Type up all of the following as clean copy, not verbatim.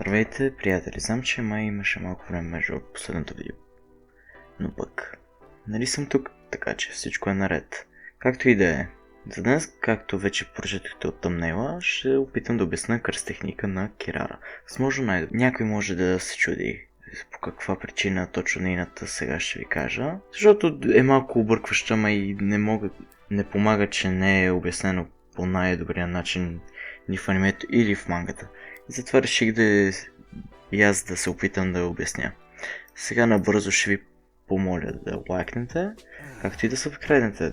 Здравейте, приятели, знам, че май имаше малко време между последното видео. Но пък, нали съм тук, така че всичко е наред. Както и да е. За днес, както вече прочетохте от тъмнела, ще опитам да обясня кръст техника на Кирара. Възможно някой може да се чуди по каква причина точно нейната сега ще ви кажа. Защото е малко объркваща, ма и не помага, че не е обяснено по най-добрия начин ни в анимето или в мангата. И затова реших и аз да се опитам да обясня. Сега набързо ще ви помоля да лайкнете, както и да събкреднете.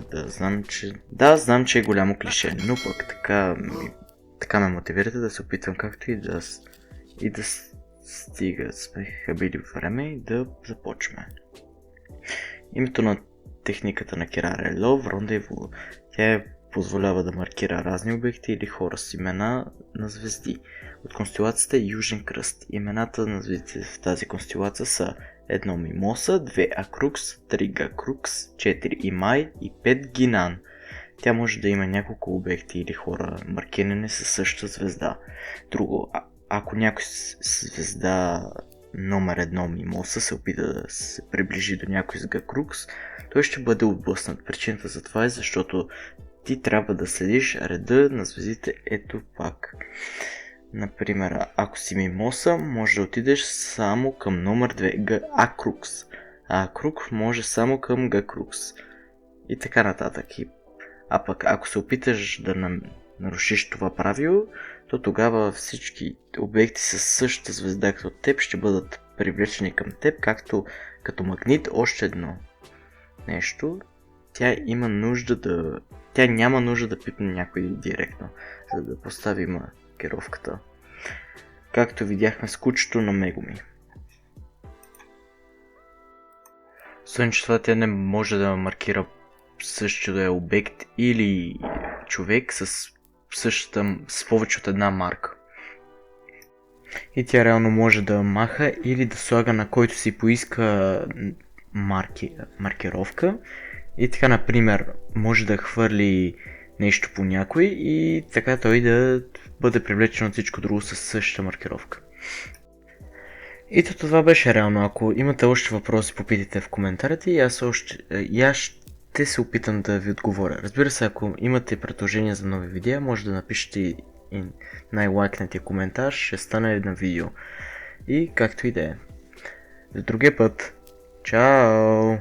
Знам, че е голямо клише, но пък така ме мотивирате да се опитвам както и да стига сме били време и да започваме. Името на техниката на Кирара е Love Rendezvous. Тя позволява да маркира разни обекти или хора с имена на звезди. От констелацията е Южен кръст. Имената на звездите в тази констелация са 1 Мимоса, 2 Акрукс, 3 Гакрукс, 4 Имай и 5 Гинан. Тя може да има няколко обекти или хора маркирани със същата звезда. Друго, ако някой звезда номер 1 Мимоса се опита да се приближи до някой с Гакрукс, той ще бъде отблъснат. Причината за това е защото ти трябва да следиш реда на звездите ето пак. Например, ако си Мимоса, може да отидеш само към номер 2 Акрукс, а Акрук може само към Гакрукс. И така нататък. А пък ако се опиташ да нарушиш това правило, то тогава всички обекти с същата звезда като теб ще бъдат привлечени към теб, както като магнит. Още едно нещо. Тя няма нужда да пипне някой директно, за да постави маркировката. Както видяхме с кучето на Мегуми. Освен че това, тя не може да маркира същото да е обект или човек с повече от една марка. И тя реално може да маха или да слага на който си поиска маркировка. И така, например, може да хвърли нещо по някой и така той да бъде привлечен от всичко друго със същата маркировка. И това беше реално. Ако имате още въпроси, попитайте в коментарите и аз ще се опитам да ви отговоря. Разбира се, ако имате предложения за нови видеа, може да напишете и най-лайкнатия коментар, ще стане на видео. И както и да е. До другия път. Чао!